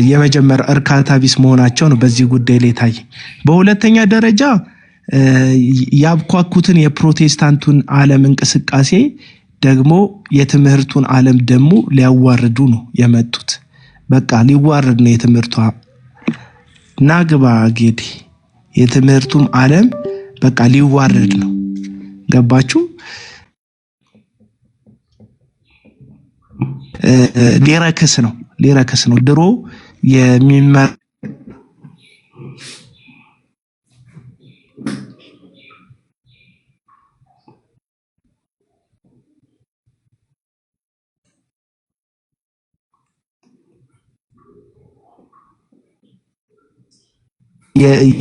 የመጀመር እርካታ ቢስ መሆናቸው ነው በዚህ ጉዳይ ላይ ታይ። በሁለተኛ ደረጃ ያብኳኩትን የፕሮቴስታንቱን ዓለም እንቅስቃሴ ደግሞ የትምህርቱን ዓለም ደግሞ ሊያዋርዱ ነው የመጡት። በቃ ሊዋረድ ነው የትምህርቱ ናግባ ጌዲ የትምህርቱም ዓለም በቃ ሊዋረድ ነው። ገባችሁ? ሊረክስ ነው ድሮ የሚመር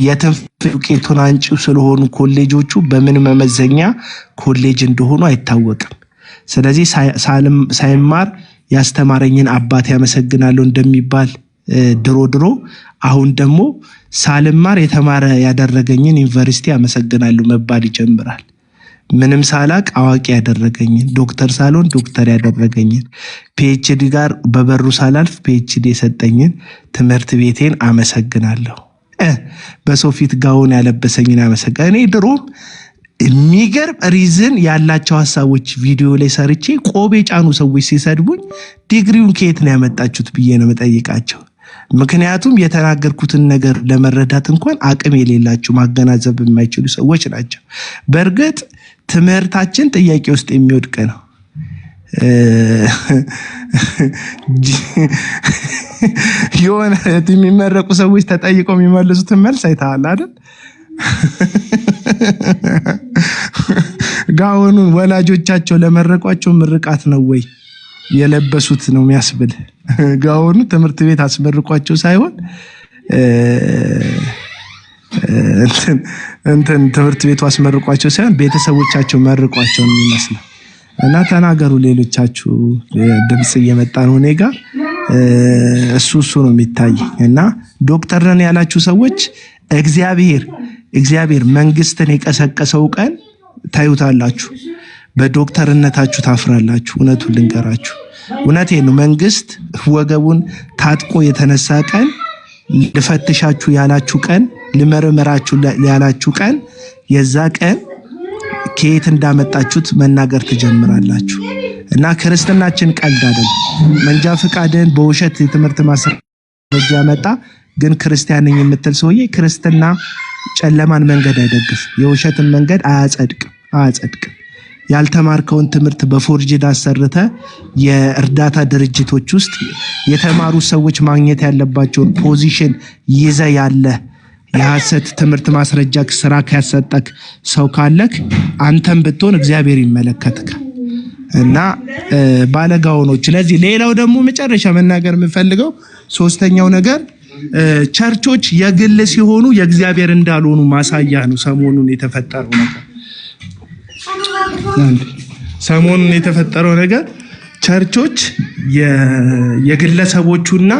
የትንፍቄቱን አንጪው ስለሆኑ ኮሌጆቹ በምን መመዘኛ ኮሌጅ እንደሆኑ አይታወቅም። ስለዚህ ሳይማር ያስተማረኝን አባት ያመሰግናለሁ እንደሚባል ድሮ አሁን ደግሞ ሳልማር የተማረ ያደረገኝን ዩኒቨርሲቲ ያመሰግናለሁ መባል ይጀምራል። ምንም ሳላቅ አዋቂ ያደረገኝን፣ ዶክተር ሳልሆን ዶክተር ያደረገኝን፣ ፒኤችዲ ጋር በበሩ ሳላልፍ ፒኤችዲ የሰጠኝን ትምህርት ቤቴን አመሰግናለሁ። በሰው ፊት ጋውን ያለበሰኝን አመሰግናለሁ። እኔ ድሮም የሚገርም ሪዝን ያላቸው ሐሳቦች ቪዲዮ ላይ ሰርቼ ቆቤ ጫኑ ሰዎች ሲሰድቡኝ ዲግሪውን ከየት ነው ያመጣችሁት ብዬ ነው መጠይቃቸው። ምክንያቱም የተናገርኩትን ነገር ለመረዳት እንኳን አቅም የሌላቸው ማገናዘብ የማይችሉ ሰዎች ናቸው። በእርግጥ ትምህርታችን ጥያቄ ውስጥ የሚወድቅ ነው። የሆነ የሚመረቁ ሰዎች ተጠይቀው የሚመልሱትን መልስ አይተሃል አይደል? ጋውኑን ወላጆቻቸው ለመረቋቸው ምርቃት ነው ወይ የለበሱት ነው የሚያስብል። ጋውኑ ትምህርት ቤት አስመርቋቸው ሳይሆን ትምህርት ቤቱ አስመርቋቸው ሳይሆን ቤተሰቦቻቸው መርቋቸው ነው የሚመስለው። እና ተናገሩ ሌሎቻችሁ፣ ድምጽ እየመጣ ነው እኔ ጋር እሱ ነው የሚታይ። እና ዶክተር ነን ያላችሁ ሰዎች እግዚአብሔር መንግስትን የቀሰቀሰው ቀን ታዩታላችሁ። በዶክተርነታችሁ ታፍራላችሁ። እውነቱን ልንገራችሁ፣ እውነቴን ነው። መንግስት ወገቡን ታጥቆ የተነሳ ቀን፣ ልፈትሻችሁ ያላችሁ ቀን፣ ልመረመራችሁ ያላችሁ ቀን፣ የዛ ቀን ከየት እንዳመጣችሁት መናገር ትጀምራላችሁ። እና ክርስትናችን ቀልድ አይደለም። መንጃ ፈቃድን በውሸት የትምህርት ማስረጃ መጣ፣ ግን ክርስቲያን ነኝ የምትል ሰውዬ ክርስትና ጨለማን መንገድ አይደግፍ፣ የውሸትን መንገድ አያጸድቅም። ያልተማርከውን ትምህርት በፎርጅድ አሰርተ የእርዳታ ድርጅቶች ውስጥ የተማሩ ሰዎች ማግኘት ያለባቸውን ፖዚሽን ይዘ ያለ የሐሰት ትምህርት ማስረጃ ስራ ካሰጠክ ሰው ካለክ አንተም ብትሆን እግዚአብሔር ይመለከትካል። እና ባለጋውኖች። ለዚህ ሌላው ደግሞ መጨረሻ መናገር የምፈልገው ሶስተኛው ነገር ቸርቾች የግል ሲሆኑ የእግዚአብሔር እንዳልሆኑ ማሳያ ነው። ሰሞኑን የተፈጠረው ነገር ቸርቾች የግለሰቦቹና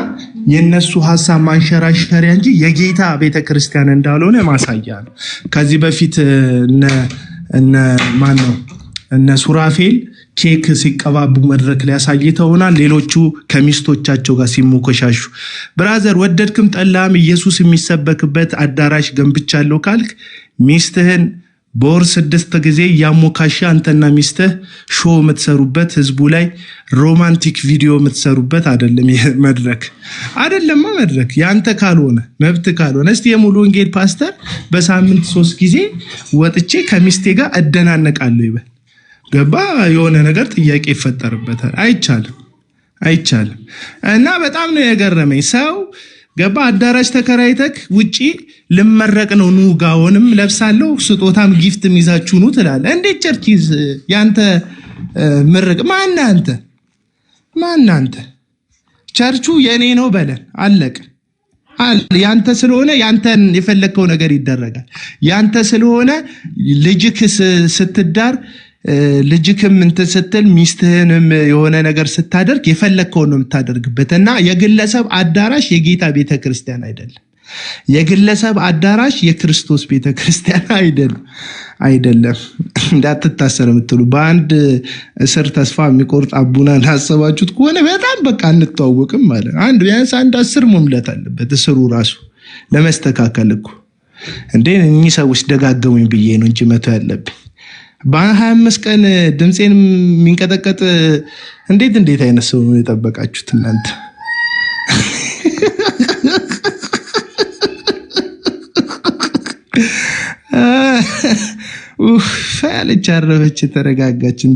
የነሱ ሐሳብ ማንሸራሸሪያ እንጂ የጌታ ቤተክርስቲያን እንዳልሆነ ማሳያ ነው። ከዚህ በፊት እነ ሱራፌል ኬክ ሲቀባቡ መድረክ ላይ አሳይተውናል። ሌሎቹ ከሚስቶቻቸው ጋር ሲሞከሻሹ። ብራዘር ወደድክም ጠላም ኢየሱስ የሚሰበክበት አዳራሽ ገንብቻለሁ ካልክ ሚስትህን በወር 6 ጊዜ ያሞካሻ አንተና ሚስትህ ሾው የምትሰሩበት ህዝቡ ላይ ሮማንቲክ ቪዲዮ የምትሰሩበት አይደለም። መድረክ ያንተ ካልሆነ መብት ካልሆነ እስቲ የሙሉ ወንጌል ፓስተር በሳምንት 3 ጊዜ ወጥቼ ከሚስቴ ጋር እደናነቃለሁ ይበል። ገባ? የሆነ ነገር ጥያቄ ይፈጠርበታል። አይቻልም። እና በጣም ነው የገረመኝ ሰው ገባ? አዳራሽ ተከራይተክ ውጪ ልመረቅ ነው ኑ ጋውንም ለብሳለሁ ስጦታም ጊፍትም ይዛችሁ ኑ ትላለህ። እንዴት ቸርችዝ ያንተ ምርቅ ማናንተ ቸርቹ የኔ ነው በለን አለቀ። ያንተ ስለሆነ ያንተን የፈለከው ነገር ይደረጋል። ያንተ ስለሆነ ልጅክ ስትዳር ልጅክም እንትን ስትል ሚስትህንም የሆነ ነገር ስታደርግ የፈለከው ነው የምታደርግበት። እና የግለሰብ አዳራሽ የጌታ ቤተክርስቲያን አይደለም። የግለሰብ አዳራሽ የክርስቶስ ቤተክርስቲያን አይደለም። እንዳትታሰር የምትሉ በአንድ እስር ተስፋ የሚቆርጥ አቡና እንዳሰባችሁት ከሆነ በጣም በቃ አንተዋወቅም ማለት አንድ ቢያንስ አንድ 10 መምለጥ አለበት እስሩ ራሱ ለመስተካከል እኮ እንዴ እኚህ ሰዎች ደጋገሙኝ ብዬ ነው እንጂ መቶ ያለብኝ በ25 ቀን ድምጼን የሚንቀጠቀጥ እንዴት አይነት ሰው ነው የጠበቃችሁት እናንተ? ያለች አረፈች ተረጋጋችን።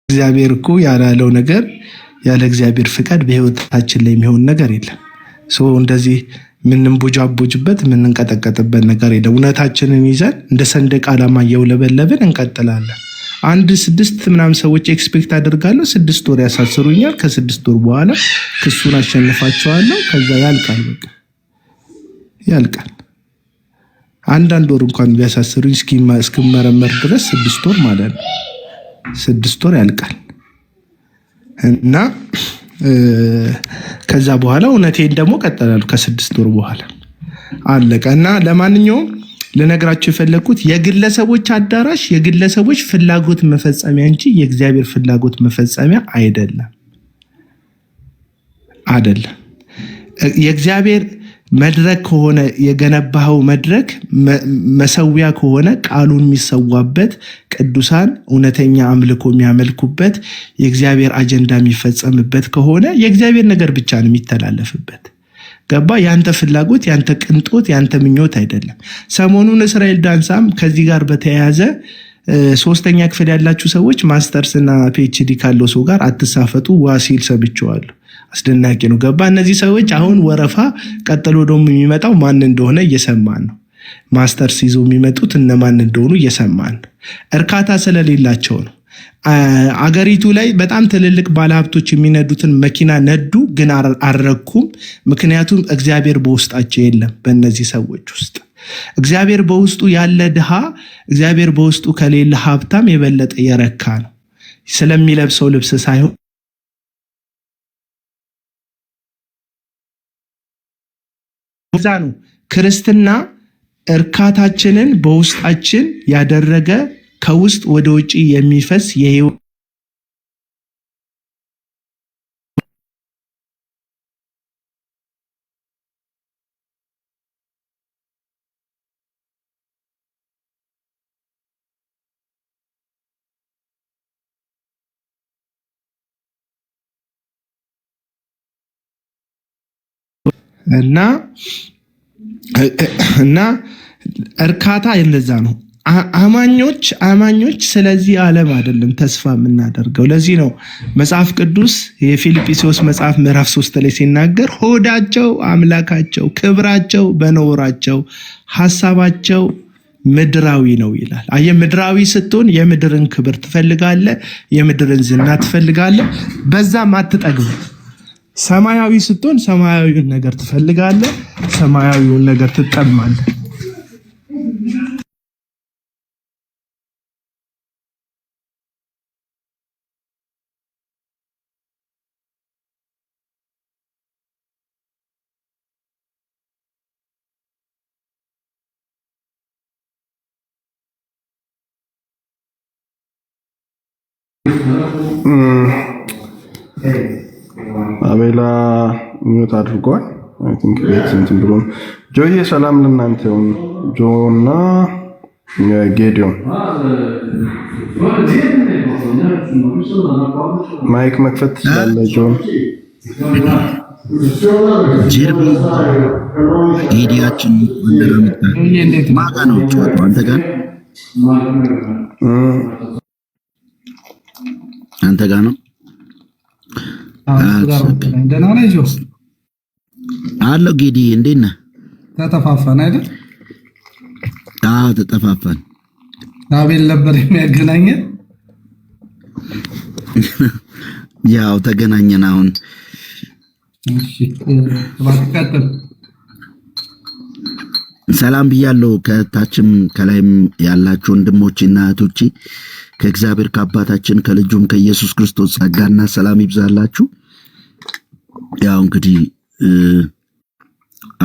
እግዚአብሔር እኮ ያላለው ነገር ያለ እግዚአብሔር ፍቃድ በህይወታችን ላይ የሚሆን ነገር የለም። እንደዚህ ምንንቦጃቦጅበት ምንንቀጠቀጥበት ነገር የለም። እውነታችንን ይዘን እንደ ሰንደቅ ዓላማ እየውለበለብን እንቀጥላለን። 6 ምናምን ሰዎች ኤክስፔክት አደርጋለሁ 6 ወር ያሳስሩኛል። ከ6 ወር በኋላ ክሱን አሸንፋቸዋለሁ። ከዛ ያልቃል፣ በቃ ያልቃል። አንዳንድ ወር እንኳን ቢያሳስሩኝ እስኪመረመር ድረስ 6 ወር ማለት ነው። 6 ወር ያልቃል እና ከዛ በኋላ እውነቴን ደግሞ ቀጥላለሁ። ከ6 ወር በኋላ አለቀ። እና ለማንኛውም ልነግራችሁ የፈለኩት የግለሰቦች አዳራሽ የግለሰቦች ፍላጎት መፈጸሚያ እንጂ የእግዚአብሔር ፍላጎት መፈጸሚያ አይደለም። የእግዚአብሔር መድረክ ከሆነ የገነባው መድረክ መሰዊያ ከሆነ ቃሉን የሚሰዋበት ቅዱሳን እውነተኛ አምልኮ የሚያመልኩበት የእግዚአብሔር አጀንዳ የሚፈጸምበት ከሆነ የእግዚአብሔር ነገር ብቻ ነው የሚተላለፍበት። ገባ? ያንተ ፍላጎት፣ ያንተ ቅንጦት፣ ያንተ ምኞት አይደለም። ሰሞኑን እስራኤል ዳንሳም ከዚህ ጋር በተያያዘ 3ኛ ክፍል ያላችሁ ሰዎች ማስተርስ እና ፒኤችዲ ካለው ሰው ጋር አትሳፈጡ ዋሲል ሰብቸዋለሁ። አስደናቂ ነው። ገባ? እነዚህ ሰዎች አሁን ወረፋ ቀጥሎ ደግሞ የሚመጣው ማን እንደሆነ እየሰማን ነው። ማስተርስ ይዞ የሚመጡት እነማን እንደሆኑ እየሰማን ነው። እርካታ ስለሌላቸው ነው። አገሪቱ ላይ በጣም ትልልቅ ባለሀብቶች የሚነዱትን መኪና ነዱ፣ ግን አልረኩም። ምክንያቱም እግዚአብሔር በውስጣቸው የለም። በእነዚህ ሰዎች ውስጥ እግዚአብሔር በውስጡ ያለ ድሃ እግዚአብሔር በውስጡ ከሌለ ሀብታም የበለጠ የረካ ነው። ስለሚለብሰው ልብስ ሳይሆን ዛ ነው ክርስትና እርካታችንን በውስጣችን ያደረገ ከውስጥ ወደ ውጪ የሚፈስ የህይወት እና እርካታ እንደዛ ነው። አማኞች ስለዚህ ዓለም አይደለም ተስፋ የምናደርገው። ለዚህ ነው መጽሐፍ ቅዱስ የፊልጵስዩስ መጽሐፍ ምዕራፍ 3 ላይ ሲናገር ሆዳቸው አምላካቸው፣ ክብራቸው በነውራቸው፣ ሐሳባቸው ምድራዊ ነው ይላል። አየ ምድራዊ ስትሆን የምድርን ክብር ትፈልጋለህ፣ የምድርን ዝና ትፈልጋለህ፣ በዛም አትጠግብ። ሰማያዊ ስትሆን ሰማያዊውን ነገር ትፈልጋለህ፣ ሰማያዊውን ነገር ትጠማለህ። አቤላ ሚዩት አድርጓል። አይ ቲንክ ቤት እንትን ብሎ ጆዬ ሰላም ለእናንተ ይሁን። ጆና ጌዲዮን ማይክ መክፈት ትችላለህ። ጆን ጀርቢ ጌዲያችን እንደምታ ማጋ ነው ጨዋታው አንተ ጋር ነው። ደህና ነህ ጆስ? አለው ጌዲ እንዴት ነህ? ተጠፋፋን አይደል? ተጠፋፋን። አቤል ነበር የሚያገናኘን። ያው ተገናኘን አሁን። እሺ እባክህ ቀጥል። ሰላም ብያለሁ። ከታችም ከላይም ያላችሁ ወንድሞቼና እህቶቼ ከእግዚአብሔር ከአባታችን ከልጁም ከኢየሱስ ክርስቶስ ጸጋና ሰላም ይብዛላችሁ። ያው እንግዲህ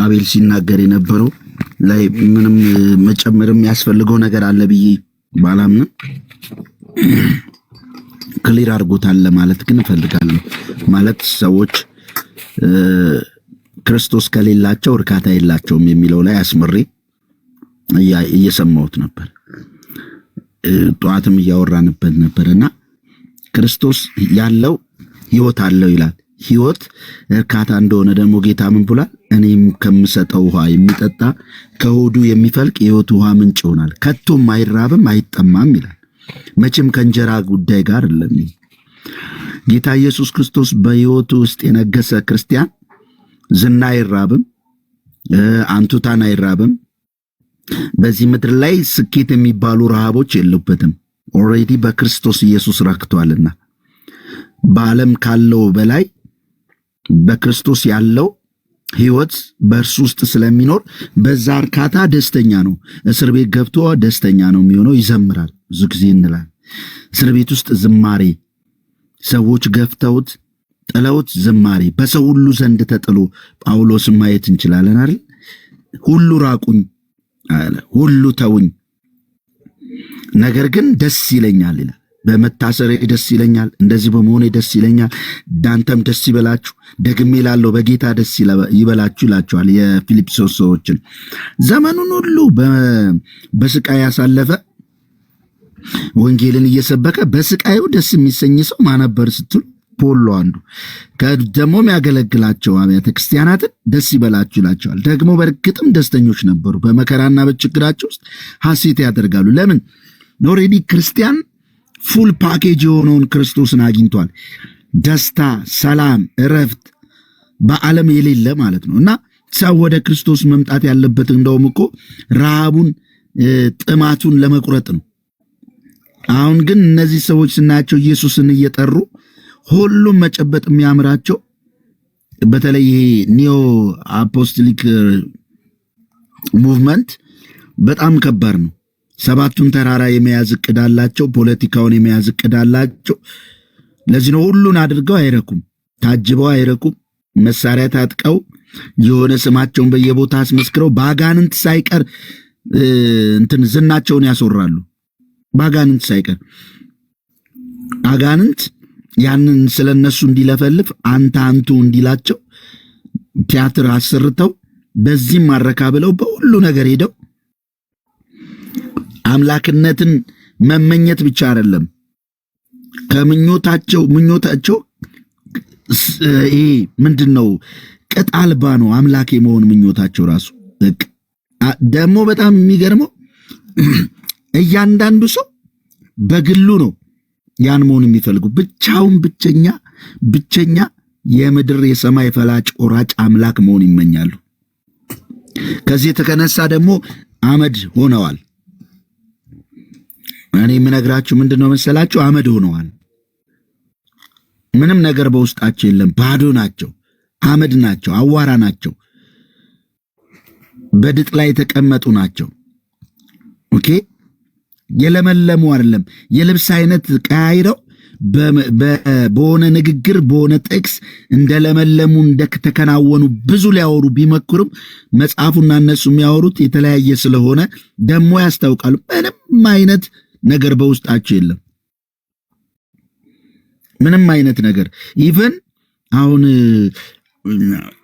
አቤል ሲናገር የነበረው ላይ ምንም መጨመር የሚያስፈልገው ነገር አለ ብዬ ባላምንም ክሊር አድርጎታል ለማለት ግን እፈልጋለሁ። ማለት ሰዎች ክርስቶስ ከሌላቸው እርካታ የላቸውም የሚለው ላይ አስመሬ እየሰማሁት ነበር። ጠዋትም እያወራንበት ነበርና ክርስቶስ ያለው ሕይወት አለው ይላል። ሕይወት እርካታ እንደሆነ ደግሞ ጌታ ምን ብሏል? እኔም ከምሰጠው ውሃ የሚጠጣ ከሆዱ የሚፈልቅ የሕይወት ውሃ ምንጭ ይሆናል፣ ከቶም አይራብም አይጠማም ይላል። መቼም ከእንጀራ ጉዳይ ጋር አይደለም። ጌታ ኢየሱስ ክርስቶስ በሕይወቱ ውስጥ የነገሰ ክርስቲያን ዝና አይራብም፣ አንቱታን አይራብም። በዚህ ምድር ላይ ስኬት የሚባሉ ረሃቦች የሉበትም። ኦልሬዲ በክርስቶስ ኢየሱስ ረክቷልና በዓለም ካለው በላይ በክርስቶስ ያለው ሕይወት በእርሱ ውስጥ ስለሚኖር በዛ እርካታ ደስተኛ ነው። እስር ቤት ገብቶ ደስተኛ ነው የሚሆነው፣ ይዘምራል። ብዙ ጊዜ እንላል እስር ቤት ውስጥ ዝማሬ፣ ሰዎች ገፍተውት ጥለውት ዝማሬ፣ በሰው ሁሉ ዘንድ ተጥሎ ጳውሎስን ማየት እንችላለን አይደል? ሁሉ ራቁኝ አለ፣ ሁሉ ተውኝ፣ ነገር ግን ደስ ይለኛል ይላል። በመታሰሬ ደስ ይለኛል፣ እንደዚህ በመሆኔ ደስ ይለኛል። ዳንተም ደስ ይበላችሁ፣ ደግሜ ላለው በጌታ ደስ ይበላችሁ ይላቸዋል የፊልጵስዩስ ሰዎችን። ዘመኑን ሁሉ በስቃይ ያሳለፈ ወንጌልን እየሰበከ በስቃዩ ደስ የሚሰኝ ሰው ማነበር ስትሉ ፖሎ አንዱ ደግሞ የሚያገለግላቸው አብያተ ክርስቲያናትን ደስ ይበላችሁ ይላቸዋል። ደግሞ በእርግጥም ደስተኞች ነበሩ። በመከራና በችግራቸው ውስጥ ሐሴት ያደርጋሉ። ለምን? ኦልሬዲ ክርስቲያን ፉል ፓኬጅ የሆነውን ክርስቶስን አግኝቷል። ደስታ፣ ሰላም፣ እረፍት በዓለም የሌለ ማለት ነው። እና ሰው ወደ ክርስቶስ መምጣት ያለበት እንደውም እኮ ረሃቡን ጥማቱን ለመቁረጥ ነው። አሁን ግን እነዚህ ሰዎች ስናያቸው ኢየሱስን እየጠሩ ሁሉም መጨበጥ የሚያምራቸው፣ በተለይ ይሄ ኒዮ አፖስቶሊክ ሙቭመንት በጣም ከባድ ነው። ሰባቱን ተራራ የመያዝ እቅድ አላቸው። ፖለቲካውን የመያዝ እቅድ አላቸው። ለዚህ ነው ሁሉን አድርገው አይረኩም፣ ታጅበው አይረኩም። መሳሪያ ታጥቀው የሆነ ስማቸውን በየቦታ አስመስክረው ባጋንንት ሳይቀር እንትን ዝናቸውን ያስወራሉ። ባጋንንት ሳይቀር አጋንንት ያንን ስለነሱ እንዲለፈልፍ አንቱ እንዲላቸው ቲያትር አሰርተው በዚህም ማረካ ብለው በሁሉ ነገር ሄደው አምላክነትን መመኘት ብቻ አይደለም ከምኞታቸው ይሄ ምንድነው ቅጥ አልባ ነው። አምላክ የመሆን ምኞታቸው ራሱ ደግሞ በጣም የሚገርመው እያንዳንዱ ሰው በግሉ ነው ያን መሆን የሚፈልጉ። ብቻውን ብቸኛ የምድር የሰማይ ፈላጭ ቆራጭ አምላክ መሆን ይመኛሉ። ከዚህ የተነሳ ደግሞ አመድ ሆነዋል። እኔ የምነግራችሁ ምንድነው መሰላችሁ? አመድ ሆነዋል። ምንም ነገር በውስጣቸው የለም። ባዶ ናቸው። አመድ ናቸው። አዋራ ናቸው። በድጥ ላይ የተቀመጡ ናቸው። ኦኬ፣ የለመለሙ አይደለም። የልብስ አይነት ቀያይረው በሆነ ንግግር በሆነ ጥቅስ እንደለመለሙ እንደተከናወኑ ብዙ ሊያወሩ ቢመክሩም መጽሐፉና እነሱ የሚያወሩት የተለያየ ስለሆነ ደግሞ ያስታውቃሉ። ምንም አይነት ነገር በውስጣቸው የለም። ምንም አይነት ነገር ኢቨን አሁን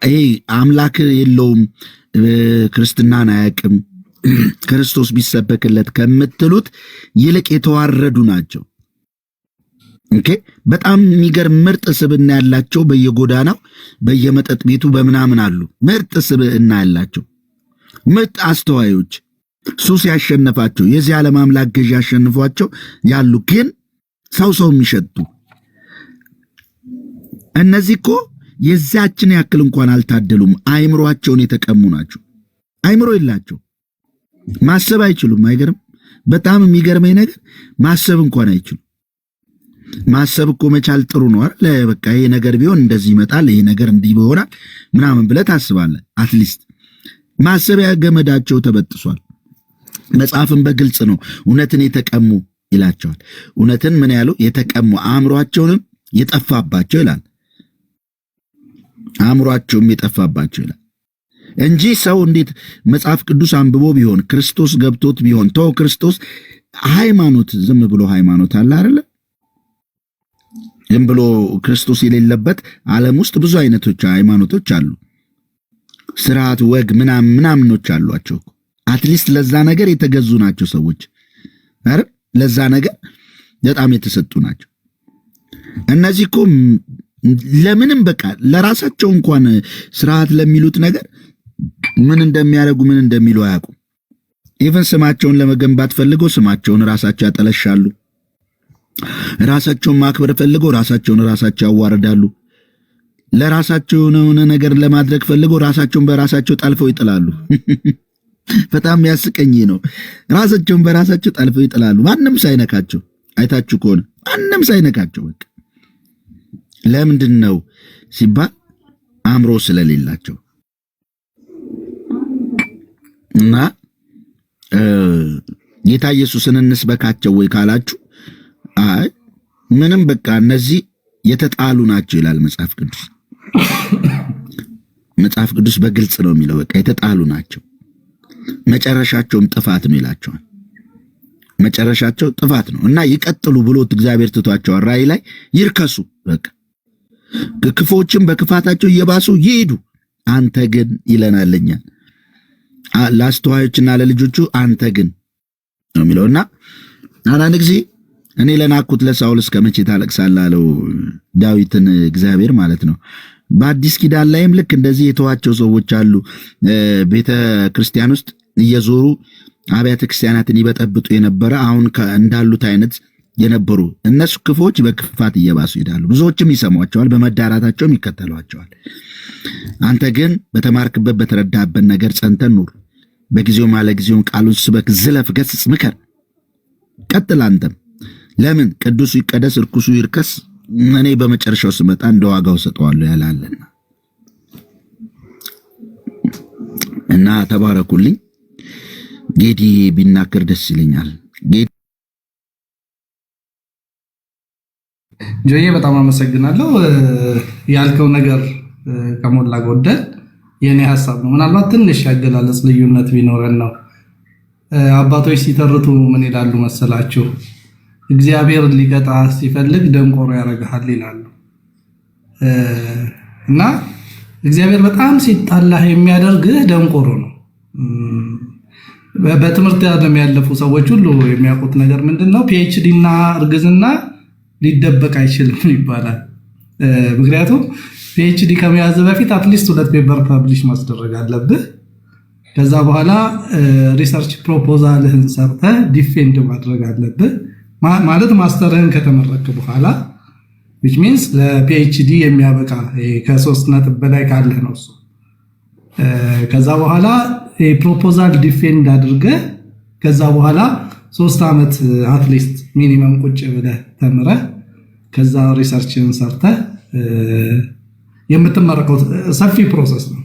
ይሄ አምላክ የለውም ክርስትናን አያውቅም ክርስቶስ ቢሰበክለት ከምትሉት ይልቅ የተዋረዱ ናቸው። ኦኬ፣ በጣም የሚገርም ምርጥ ስብዕና ያላቸው በየጎዳናው በየመጠጥ ቤቱ በምናምን አሉ። ምርጥ ስብዕና ያላቸው ምርጥ አስተዋዮች፣ ሱስ ያሸነፋቸው የዚህ ዓለም አምላክ ገዢ ያሸንፏቸው ያሉ ግን ሰው የሚሸጡ እነዚህ እኮ የዛችን ያክል እንኳን አልታደሉም። አይምሮአቸውን የተቀሙ ናቸው። አይምሮ የላቸው፣ ማሰብ አይችሉም። አይገርም? በጣም የሚገርመኝ ነገር ማሰብ እንኳን አይችሉም። ማሰብ እኮ መቻል ጥሩ ነው አይደል? በቃ ይሄ ነገር ቢሆን እንደዚህ ይመጣል፣ ይሄ ነገር እንዲህ ይሆናል ምናምን ብለህ ታስባለህ። አትሊስት ማሰቢያ ገመዳቸው ተበጥሷል። መጽሐፍን በግልጽ ነው እውነትን የተቀሙ ይላቸዋል። እውነትን ምን ያሉ የተቀሙ አእምሯቸውንም የጠፋባቸው ይላል። አእምሯቸውም የጠፋባቸው ይላል እንጂ ሰው እንዴት መጽሐፍ ቅዱስ አንብቦ ቢሆን ክርስቶስ ገብቶት ቢሆን ተው ክርስቶስ ሃይማኖት ዝም ብሎ ሃይማኖት አለ አይደለ? ዝም ብሎ ክርስቶስ የሌለበት ዓለም ውስጥ ብዙ አይነቶች ሃይማኖቶች አሉ። ስርዓት፣ ወግ ምናምኖች አሏቸው። አትሊስት ለዛ ነገር የተገዙ ናቸው ሰዎች አይደል? ለዛ ነገር በጣም የተሰጡ ናቸው። እነዚህ እኮ ለምንም በቃ ለራሳቸው እንኳን ስርዓት ለሚሉት ነገር ምን እንደሚያደርጉ ምን እንደሚሉ አያውቁም። ኢቨን ስማቸውን ለመገንባት ፈልገው ስማቸውን ራሳቸው ያጠለሻሉ። ራሳቸውን ማክበር ፈልገው ራሳቸውን ያዋርዳሉ። ለራሳቸው የሆነ ነገር ለማድረግ ፈልገው ራሳቸውን በራሳቸው ጠልፈው ይጥላሉ። በጣም ያስቀኝ ነው። ራሳቸውን በራሳቸው ጠልፈው ይጥላሉ፣ ማንም ሳይነካቸው። አይታችሁ ከሆነ ማንም ሳይነካቸው በቃ ለምንድን ነው ሲባል አእምሮ ስለሌላቸው እና ጌታ ኢየሱስን እንስበካቸው ወይ ካላችሁ አይ ምንም በቃ እነዚህ የተጣሉ ናቸው ይላል መጽሐፍ ቅዱስ። መጽሐፍ ቅዱስ በግልጽ ነው የሚለው በቃ የተጣሉ ናቸው፣ መጨረሻቸውም ጥፋት ነው ይላቸዋል። መጨረሻቸው ጥፋት ነው እና ይቀጥሉ ብሎት እግዚአብሔር ትቷቸዋል። ራእይ ላይ ይርከሱ በቃ ክፎችም በክፋታቸው እየባሱ ይሄዱ፣ አንተ ግን ይለናልኛ ለአስተዋዮችና ለልጆቹ አንተ ግን ነው የሚለውና አንዳንድ ጊዜ እኔ ለናኩት ለሳውል እስከ መቼ ታለቅሳለህ አለው ዳዊትን እግዚአብሔር ማለት ነው። በአዲስ ኪዳን ላይም ልክ እንደዚህ የተዋቸው ሰዎች አሉ። ቤተ ክርስቲያን ውስጥ እየዞሩ አብያተ ክርስቲያናትን ይበጠብጡ የነበረ አሁን እንዳሉት አይነት የነበሩ እነሱ ክፎች በክፋት እየባሱ ይሄዳሉ። ብዙዎችም ይሰሟቸዋል፣ በመዳራታቸውም ይከተሏቸዋል። አንተ ግን በተማርክበት በተረዳህበት ነገር ጸንተን ኑር፣ በጊዜው ማለ ጊዜውን ቃሉን ስበክ፣ ዝለፍ፣ ገስጽ፣ ምከር፣ ቀጥል። አንተም ለምን ቅዱሱ ይቀደስ ርኩሱ ይርከስ፣ እኔ በመጨረሻው ስመጣ እንደ ዋጋው ሰጠዋለሁ ያላለና እና ተባረኩልኝ። ጌዲ ቢናገር ደስ ይለኛል። ጆዬ በጣም አመሰግናለሁ። ያልከው ነገር ከሞላ ጎደል የኔ ሐሳብ ነው። ምናልባት ትንሽ ያገላለጽ ልዩነት ቢኖረን ነው። አባቶች ሲተርቱ ምን ይላሉ መሰላችሁ? እግዚአብሔር ሊቀጣ ሲፈልግ ደንቆሮ ያደርግሃል ይላሉ። እና እግዚአብሔር በጣም ሲጣላህ የሚያደርግህ ደንቆሮ ነው። በትምህርት ዓለም ያለፉ ሰዎች ሁሉ የሚያውቁት ነገር ምንድነው? ፒኤችዲ እና እርግዝና ሊደበቅ አይችልም ይባላል። ምክንያቱም ፒኤችዲ ከመያዝ በፊት አትሊስት 2 ፔፐር ፐብሊሽ ማስደረግ አለብህ። ከዛ በኋላ ሪሰርች ፕሮፖዛልህን ሰርተህ ዲፌንድ ማድረግ አለብህ። ማለት ማስተርህን ከተመረክ በኋላ which means ለፒኤችዲ የሚያበቃ ከ3 ነጥብ በላይ ካለህ ነው እሱ። ከዛ በኋላ ፕሮፖዛል ዲፌንድ አድርገህ ከዛ በኋላ 3 ዓመት አትሊስት ሚኒመም ቁጭ ብለህ ተምረህ ከዛ ሪሰርችን ሰርተህ የምትመረቀው ሰፊ ፕሮሰስ ነው።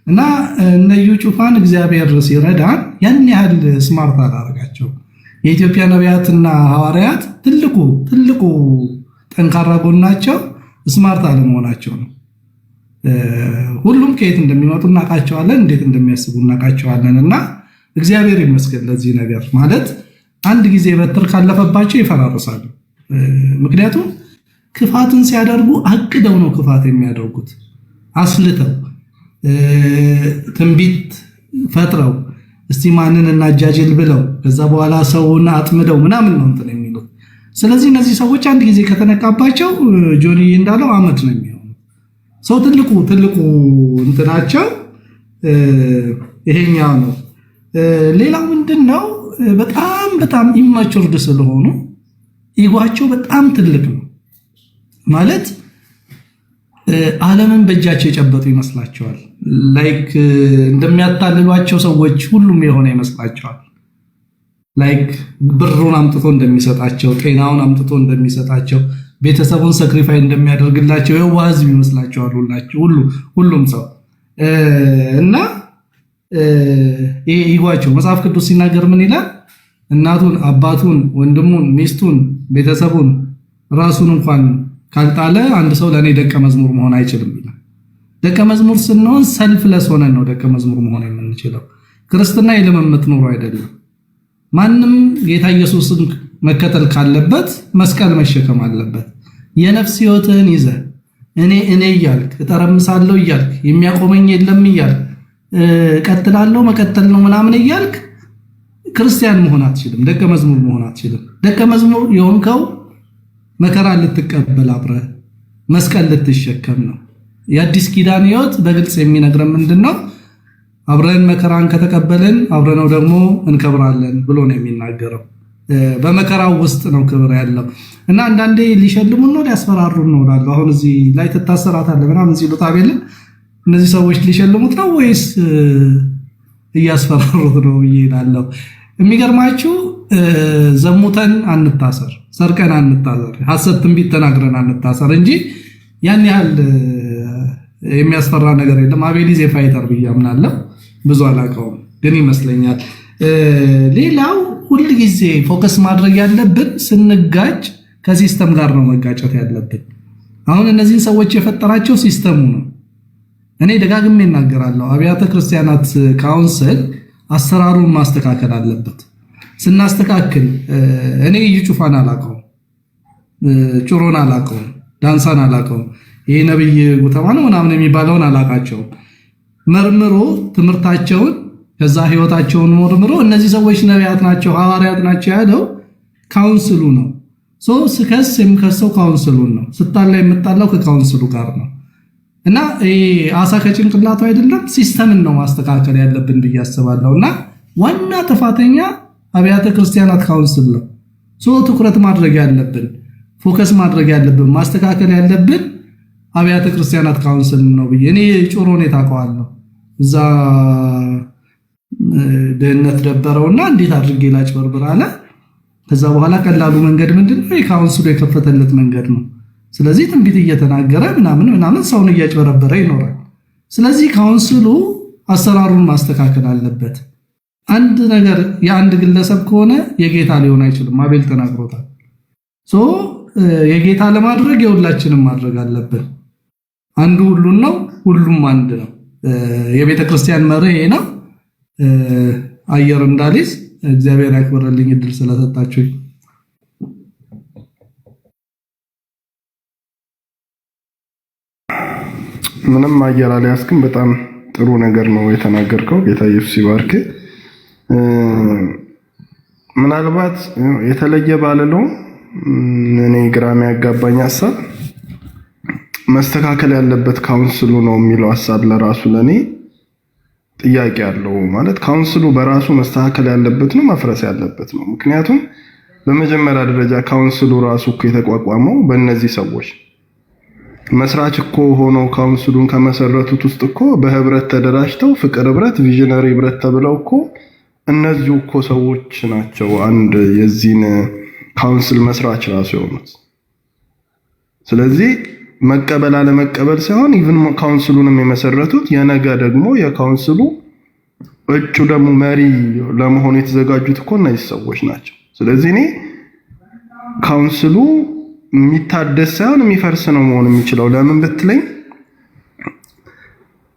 እና እነዩ ጩፋን እግዚአብሔር ሲረዳን ያን ያህል ስማርት አላደረጋቸው። የኢትዮጵያ ነቢያትና ሐዋርያት ትልቁ ጠንካራ ጎናቸው ስማርት አለመሆናቸው ነው። ሁሉም ከየት እንደሚመጡ እናውቃቸዋለን፣ እንዴት እንደሚያስቡ እናውቃቸዋለን። እና እግዚአብሔር ይመስገን ለዚህ ነገር። ማለት አንድ ጊዜ በትር ካለፈባቸው ይፈራርሳሉ። ምክንያቱም ክፋትን ሲያደርጉ አቅደው ነው ክፋት የሚያደርጉት። አስልተው ትንቢት ፈጥረው እስቲ ማንን እናጃጅል ብለው ከዛ በኋላ ሰውን አጥምደው ምናምን ነው እንትን የሚሉት። ስለዚህ እነዚህ ሰዎች አንድ ጊዜ ከተነቃባቸው ጆኒ እንዳለው አመት ነው የሚሆነው። ሰው ትልቁ እንትናቸው ይሄኛው ነው። ሌላው ምንድነው? በጣም ኢማቹርድ ስለሆኑ ኢጓቸው በጣም ትልቅ ነው። ማለት ዓለምን በእጃቸው የጨበጡ ይመስላቸዋል። ላይክ እንደሚያታልሏቸው ሰዎች ሁሉም የሆነ ይመስላቸዋል። ላይክ ብሩን አምጥቶ እንደሚሰጣቸው፣ ጤናውን አምጥቶ እንደሚሰጣቸው፣ ቤተሰቡን ሰክሪፋይ እንደሚያደርግላቸው የዋህ ሕዝብ ይመስላቸዋል ሁሉም ሰው እና ይጓቸው። መጽሐፍ ቅዱስ ሲናገር ምን ይላል? እናቱን፣ አባቱን፣ ወንድሙን፣ ሚስቱን፣ ቤተሰቡን ራሱን እንኳን ካልጣለ አንድ ሰው ለእኔ ደቀ መዝሙር መሆን አይችልም ይላል። ደቀ መዝሙር ስንሆን ሰልፍለስ ሆነን ነው ደቀ መዝሙር መሆን የምንችለው። ክርስትና የልምምጥ ኑሮ አይደለም። ማንም ጌታ ኢየሱስን መከተል ካለበት መስቀል መሸከም አለበት። የነፍስ ሕይወትህን ይዘህ እኔ እያልክ እጠረምሳለሁ እያልክ የሚያቆመኝ የለም እያልክ ቀጥላለሁ መቀጠል ነው ምናምን እያልክ ክርስቲያን መሆን አትችልም። ደቀ መዝሙር መሆን አትችልም። ደቀ መዝሙር የሆንከው መከራ ልትቀበል አብረህ መስቀል ልትሸከም ነው። የአዲስ ኪዳን ሕይወት በግልጽ የሚነግረን ምንድነው? አብረን መከራን ከተቀበልን አብረነው ደግሞ እንከብራለን ብሎ ነው የሚናገረው። በመከራው ውስጥ ነው ክብር ያለው እና አንዳንዴ ሊሸልሙን ነው ሊያስፈራሩን ነው እላለሁ። አሁን እዚህ ላይ ትታሰራታለህ ምናምን ሲሉት አቤልን እነዚህ ሰዎች ሊሸልሙት ነው ወይስ እያስፈራሩት ነው እላለሁ። የሚገርማችሁ ዘሙተን አንታሰር፣ ሰርቀን አንታሰር፣ ሐሰት ትንቢት ተናግረን አንታሰር እንጂ ያን ያህል የሚያስፈራ ነገር የለም። አቤሊዝ የፋይተር ብዬ አምናለሁ። ብዙ አላውቀውም ግን ይመስለኛል። ሌላው ሁል ጊዜ ፎከስ ማድረግ ያለብን ስንጋጭ ከሲስተም ጋር ነው መጋጨት ያለብን። አሁን እነዚህን ሰዎች የፈጠራቸው ሲስተሙ ነው። እኔ ደጋግሜ እናገራለሁ። አብያተ ክርስቲያናት ካውንስል አሰራሩን ማስተካከል አለበት። ስናስተካክል እኔ እዩ ጩፋን አላውቀውም፣ ጩሮን አላውቀውም፣ ዳንሳን አላውቀውም፣ ይሄ ነብይ ጉተማ ነው ምናምን የሚባለውን አላውቃቸውም። መርምሮ ትምህርታቸውን ከዛ ህይወታቸውን መርምሮ እነዚህ ሰዎች ነቢያት ናቸው ሐዋርያት ናቸው ያለው ካውንስሉ ነው። ስከስ የሚከሰው ካውንስሉን ነው። ስጣላ የምጣላው ከካውንስሉ ጋር ነው። እና አሳ ከጭንቅላቱ አይደለም፣ ሲስተምን ነው ማስተካከል ያለብን ብዬ አስባለሁ። እና ዋና ጥፋተኛ አብያተ ክርስቲያናት ካውንስል ነው። ትኩረት ማድረግ ያለብን ፎከስ ማድረግ ያለብን ማስተካከል ያለብን አብያተ ክርስቲያናት ካውንስል ነው ብዬ እኔ ጮሮን ታውቀዋለሁ። እዛ ደህንነት ደበረውና እንዴት አድርጌ ላጭበርብር አለ። ከዛ በኋላ ቀላሉ መንገድ ምንድነው? የካውንስሉ የከፈተለት መንገድ ነው። ስለዚህ ትንቢት እየተናገረ ምናምን ሰውን እያጭበረበረ ይኖራል። ስለዚህ ካውንስሉ አሰራሩን ማስተካከል አለበት። አንድ ነገር የአንድ ግለሰብ ከሆነ የጌታ ሊሆን አይችልም። አቤል ተናግሮታል። የጌታ ለማድረግ የሁላችንም ማድረግ አለብን። አንዱ ሁሉን ነው፣ ሁሉም አንድ ነው። የቤተ ክርስቲያን መርህ ነው። አየር እንዳልይዝ እግዚአብሔር ያክብርልኝ እድል ስለሰጣችሁ። ምንም አየር አልያዝክም። በጣም ጥሩ ነገር ነው የተናገርከው። ጌታ ኢየሱስ ይባርክ። ምናልባት የተለየ ባልለው እኔ ግራም ያጋባኝ ሐሳብ መስተካከል ያለበት ካውንስሉ ነው የሚለው ሐሳብ ለራሱ ለኔ ጥያቄ አለው። ማለት ካውንስሉ በራሱ መስተካከል ያለበት ነው መፍረስ ያለበት ነው? ምክንያቱም በመጀመሪያ ደረጃ ካውንስሉ ራሱ እኮ የተቋቋመው በእነዚህ ሰዎች መስራች እኮ ሆነው ካውንስሉን ከመሰረቱት ውስጥ እኮ በህብረት ተደራጅተው ፍቅር ህብረት፣ ቪዥነሪ ህብረት ተብለው እኮ እነዚሁ እኮ ሰዎች ናቸው አንድ የዚህን ካውንስል መስራች ራሱ የሆኑት። ስለዚህ መቀበል አለመቀበል ሳይሆን ኢቭን ካውንስሉንም የመሰረቱት የነገ ደግሞ የካውንስሉ እጩ ደግሞ መሪ ለመሆን የተዘጋጁት እኮ እነዚህ ሰዎች ናቸው። ስለዚህ እኔ ካውንስሉ የሚታደስ ሳይሆን የሚፈርስ ነው መሆን የሚችለው። ለምን ብትለኝ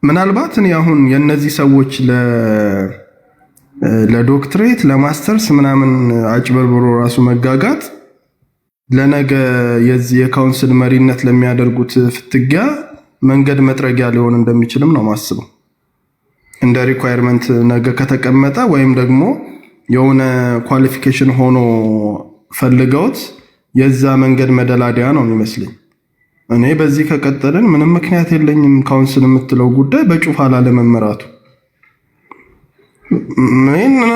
ምናልባት እኔ አሁን የነዚህ ሰዎች ለዶክትሬት ለማስተርስ ምናምን አጭበርብሮ ራሱ መጋጋት ለነገ የዚህ የካውንስል መሪነት ለሚያደርጉት ፍትጊያ መንገድ መጥረጊያ ሊሆን እንደሚችልም ነው ማስበው። እንደ ሪኳየርመንት ነገ ከተቀመጠ ወይም ደግሞ የሆነ ኳሊፊኬሽን ሆኖ ፈልገውት የዛ መንገድ መደላደያ ነው የሚመስለኝ። እኔ በዚህ ከቀጠልን ምንም ምክንያት የለኝም ካውንስል የምትለው ጉዳይ በጩፋ ላለመመራቱ።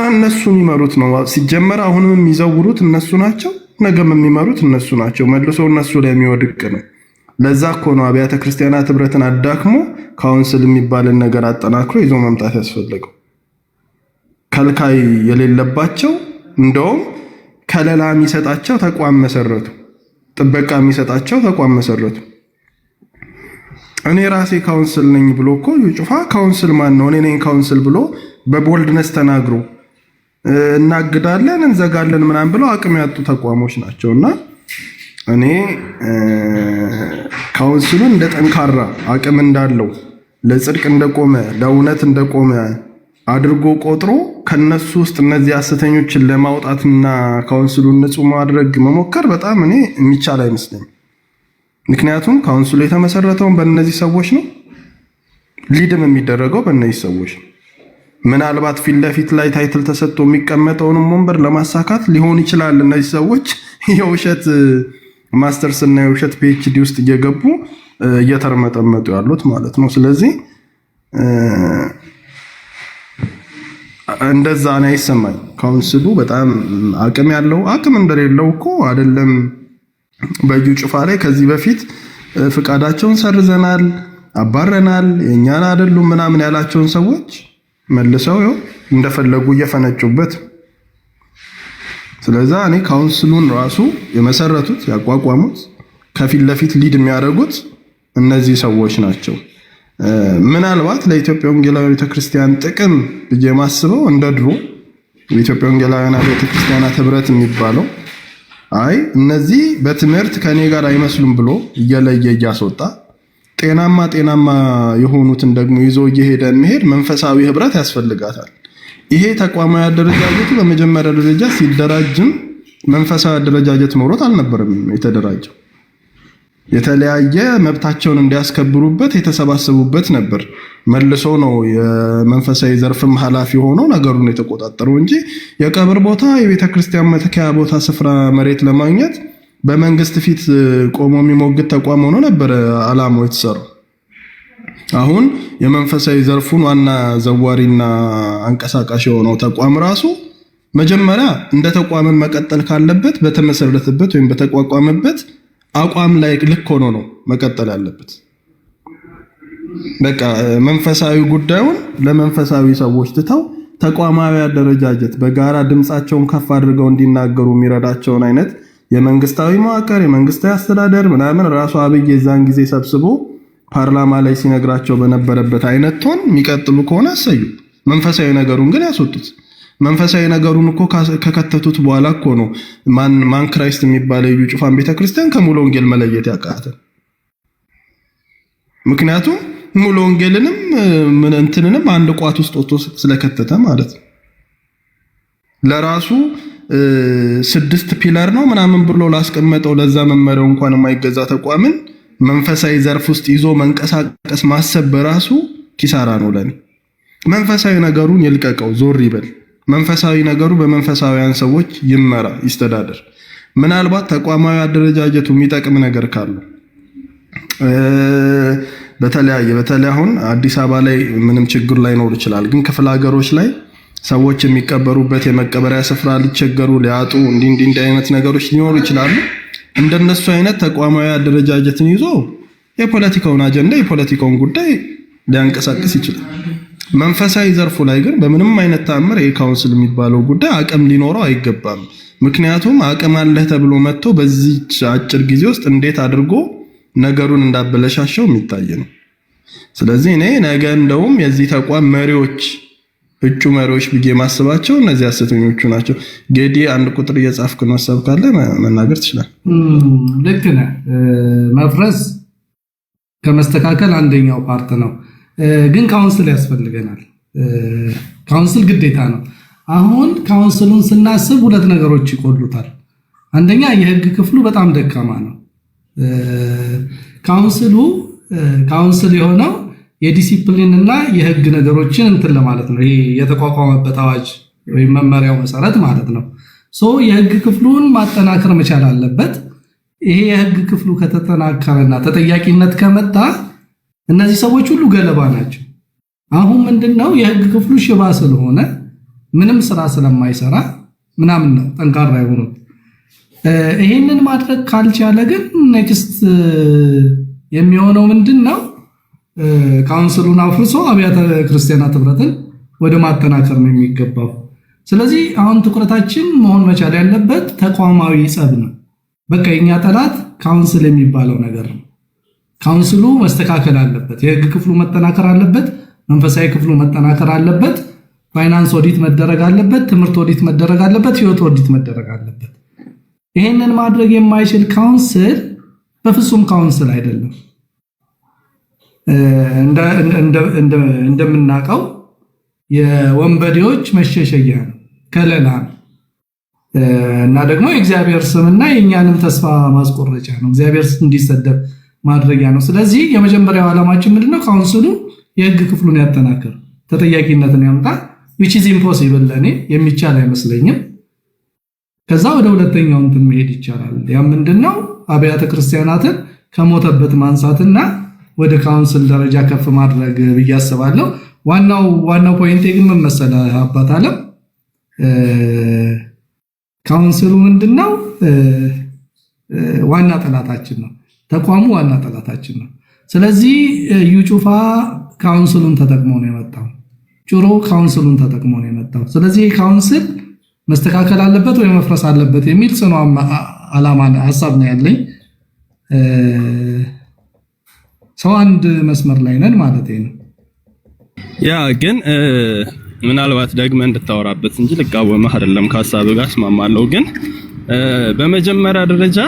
እነሱ የሚመሩት ነው ሲጀመር። አሁንም የሚዘውሩት እነሱ ናቸው፣ ነገም የሚመሩት እነሱ ናቸው። መልሶ እነሱ ላይ የሚወድቅ ነው። ለዛ እኮ ነው አብያተ ክርስቲያናት ህብረትን አዳክሞ ካውንስል የሚባልን ነገር አጠናክሮ ይዞ መምጣት ያስፈልገው። ከልካይ የሌለባቸው እንደውም ከለላ የሚሰጣቸው ተቋም መሰረቱ። ጥበቃ የሚሰጣቸው ተቋም መሰረቱ። እኔ ራሴ ካውንስል ነኝ ብሎ እኮ ጩፋ ካውንስል ማን ነው? እኔ ነኝ ካውንስል ብሎ በቦልድነስ ተናግሮ እናግዳለን እንዘጋለን ምናምን ብለው አቅም ያጡ ተቋሞች ናቸውና እኔ ካውንስሉን እንደ ጠንካራ አቅም እንዳለው ለጽድቅ እንደቆመ ለእውነት እንደቆመ አድርጎ ቆጥሮ ከነሱ ውስጥ እነዚህ ሐሰተኞችን ለማውጣትና ካውንስሉን ንጹህ ማድረግ መሞከር በጣም እኔ የሚቻል አይመስለኝም። ምክንያቱም ካውንስሉ የተመሰረተው በእነዚህ ሰዎች ነው፣ ሊድም የሚደረገው በእነዚህ ሰዎች ነው። ምናልባት ፊት ለፊት ላይ ታይትል ተሰጥቶ የሚቀመጠውን ወንበር ለማሳካት ሊሆን ይችላል እነዚህ ሰዎች የውሸት ማስተርስ እና የውሸት ፒኤችዲ ውስጥ እየገቡ እየተርመጠመጡ ያሉት ማለት ነው። ስለዚህ እንደዛ ነው ይሰማኝ። ካውንስሉ በጣም አቅም ያለው አቅም እንደሌለው እኮ አይደለም። በዩ ጩፋ ላይ ከዚህ በፊት ፍቃዳቸውን ሰርዘናል፣ አባረናል፣ የኛን አይደሉም ምናምን ያላቸውን ሰዎች መልሰው እንደፈለጉ እየፈነጩበት። ስለዚህ እኔ ካውንስሉን ራሱ የመሰረቱት ያቋቋሙት ከፊት ለፊት ሊድ የሚያደርጉት እነዚህ ሰዎች ናቸው። ምናልባት ለኢትዮጵያ ወንጌላዊ ቤተክርስቲያን ጥቅም ብዬ ማስበው እንደ ድሮ የኢትዮጵያ ወንጌላውያን ቤተክርስቲያናት ህብረት የሚባለው አይ እነዚህ በትምህርት ከኔ ጋር አይመስሉም ብሎ እየለየ እያስወጣ ጤናማ የሆኑትን ደግሞ ይዞ እየሄደ መሄድ መንፈሳዊ ህብረት ያስፈልጋታል። ይሄ ተቋማዊ አደረጃጀቱ በመጀመሪያ ደረጃ ሲደራጅም መንፈሳዊ አደረጃጀት ኖሮት አልነበረም የተደራጀው። የተለያየ መብታቸውን እንዲያስከብሩበት የተሰባሰቡበት ነበር። መልሶ ነው የመንፈሳዊ ዘርፍም ኃላፊ ሆኖ ነገሩን የተቆጣጠረው እንጂ የቀብር ቦታ የቤተክርስቲያን መተኪያ ቦታ ስፍራ መሬት ለማግኘት በመንግስት ፊት ቆሞ የሚሞግት ተቋም ሆኖ ነበር ዓላማው የተሰራው። አሁን የመንፈሳዊ ዘርፉን ዋና ዘዋሪና አንቀሳቃሽ የሆነው ተቋም ራሱ መጀመሪያ እንደ ተቋም መቀጠል ካለበት በተመሰረተበት ወይም በተቋቋመበት አቋም ላይ ልክ ሆኖ ነው መቀጠል ያለበት። በቃ መንፈሳዊ ጉዳዩን ለመንፈሳዊ ሰዎች ትተው ተቋማዊ አደረጃጀት በጋራ ድምጻቸውን ከፍ አድርገው እንዲናገሩ የሚረዳቸውን አይነት የመንግስታዊ መዋቅር የመንግስታዊ አስተዳደር ምናምን ራሱ አብይ የዛን ጊዜ ሰብስቦ ፓርላማ ላይ ሲነግራቸው በነበረበት አይነት ቶን የሚቀጥሉ ከሆነ አሰዩ። መንፈሳዊ ነገሩን ግን ያስወጡት። መንፈሳዊ ነገሩን እኮ ከከተቱት በኋላ እኮ ነው ማን ክራይስት የሚባለው የዩ ጩፋን ቤተክርስቲያን ከሙሉ ወንጌል መለየት ያቃተው። ምክንያቱም ሙሉ ወንጌልንም እንትንንም አንድ ቋት ውስጥ ወጥቶ ስለከተተ ማለት ነው። ለራሱ 6 ፒላር ነው ምናምን ብሎ ላስቀመጠው ለዛ መመሪያው እንኳን የማይገዛ ተቋምን መንፈሳዊ ዘርፍ ውስጥ ይዞ መንቀሳቀስ ማሰብ በራሱ ኪሳራ ነው ለኔ። መንፈሳዊ ነገሩን ይልቀቀው፣ ዞር ይበል። መንፈሳዊ ነገሩ በመንፈሳዊያን ሰዎች ይመራ ይስተዳደር። ምናልባት ተቋማዊ አደረጃጀቱ የሚጠቅም ነገር ካለ በተለይ አሁን አዲስ አበባ ላይ ምንም ችግር ላይኖር ይችላል፣ ግን ክፍለ ሀገሮች ላይ ሰዎች የሚቀበሩበት የመቀበሪያ ስፍራ ሊቸገሩ ሊያጡ እንዲህ አይነት ነገሮች ሊኖሩ ይችላሉ። እንደነሱ አይነት ተቋማዊ አደረጃጀትን ይዞ የፖለቲካውን አጀንዳ የፖለቲካውን ጉዳይ ሊያንቀሳቅስ ይችላል። መንፈሳዊ ዘርፉ ላይ ግን በምንም አይነት ተአምር የካውንስል የሚባለው ጉዳይ አቅም ሊኖረው አይገባም። ምክንያቱም አቅም አለህ ተብሎ መጥቶ በዚህ አጭር ጊዜ ውስጥ እንዴት አድርጎ ነገሩን እንዳበለሻሸው የሚታይ ነው። ስለዚህ እኔ ነገ እንደውም የዚህ ተቋም እጩ መሪዎች ብዬ ማስባቸው እነዚህ ሐሰተኞቹ ናቸው። ጌዲ አንድ ቁጥር እየጻፍክ ነው፣ ሐሳብ ካለ መናገር ትችላለህ። ልክ ነህ። መፍረስ ከመስተካከል አንደኛው ፓርት ነው፣ ግን ካውንስል ያስፈልገናል። ካውንስል ግዴታ ነው። አሁን ካውንስሉን ስናስብ ሁለት ነገሮች ይቆሉታል። አንደኛ የህግ ክፍሉ በጣም ደካማ ነው። ካውንስል የሆነው የዲሲፕሊን እና የህግ ነገሮችን እንትን ለማለት ነው። ይሄ የተቋቋመበት አዋጅ ወይም መመሪያው መሰረት ማለት ነው። የህግ ክፍሉን ማጠናከር መቻል አለበት። ይሄ የህግ ክፍሉ ከተጠናከረና ተጠያቂነት ከመጣ እነዚህ ሰዎች ሁሉ ገለባ ናቸው። አሁን ምንድነው የህግ ክፍሉ ሽባ ስለሆነ ምንም ስራ ስለማይሰራ ምናምን ነው ጠንካራ የሆኑት። ይሄንን ማድረግ ካልቻለ ግን ኔክስት የሚሆነው ምንድነው? ካውንስሉን አፍርሶ አብያተ ክርስቲያናት ህብረትን ወደ ማጠናከር ነው የሚገባው። ስለዚህ አሁን ትኩረታችን መሆን መቻል ያለበት ተቋማዊ ጸብ ነው። በቃ የኛ ጠላት ካውንስል የሚባለው ነገር ነው። ካውንስሉ መስተካከል አለበት። የህግ ክፍሉ መጠናከር አለበት። መንፈሳዊ ክፍሉ መጠናከር አለበት። ፋይናንስ ኦዲት መደረግ አለበት። ትምህርት ኦዲት መደረግ አለበት። ህይወት ኦዲት መደረግ አለበት። ይሄንን ማድረግ የማይችል ካውንስል በፍጹም ካውንስል አይደለም። እንደምናውቀው የወንበዴዎች መሸሸጊያ ነው፣ ከለላ ነው እና ደግሞ የእግዚአብሔር ስምና የእኛንም ተስፋ ማስቆረጫ ነው። እግዚአብሔር እንዲሰደብ ማድረጊያ ነው። ስለዚህ የመጀመሪያው ዓላማችን ምንድነው? ካውንስሉ የህግ ክፍሉን ያጠናክር፣ ተጠያቂነትን ያምጣ። which is impossible ለኔ የሚቻል አይመስለኝም። ከዛ ወደ ሁለተኛው እንትን መሄድ ይቻላል። ያ ምንድነው? አብያተ ክርስቲያናትን ከሞተበት ማንሳትና ወደ ካውንስል ደረጃ ከፍ ማድረግ ብዬ አስባለሁ። ዋናው ፖይንቴ ግን ምን መሰለህ አባት አለም፣ ካውንስሉ ምንድነው? ዋና ጠላታችን ነው። ተቋሙ ዋና ጠላታችን ነው። ስለዚህ እዩ ጩፋ ካውንስሉን ተጠቅሞ ነው የመጣው። ጩሮ ካውንስሉን ተጠቅሞ ነው የመጣው። ስለዚህ ካውንስል መስተካከል አለበት ወይ መፍረስ አለበት የሚል ጽኑ ዓላማ ሐሳብ ነው ያለኝ። ሰው አንድ መስመር ላይ ነን ማለት ነው። ያ ግን ምናልባት ደግመህ እንድታወራበት እንጂ ልቃወምህ አይደለም፣ ከሐሳብ ጋር እስማማለሁ። ግን በመጀመሪያ ደረጃ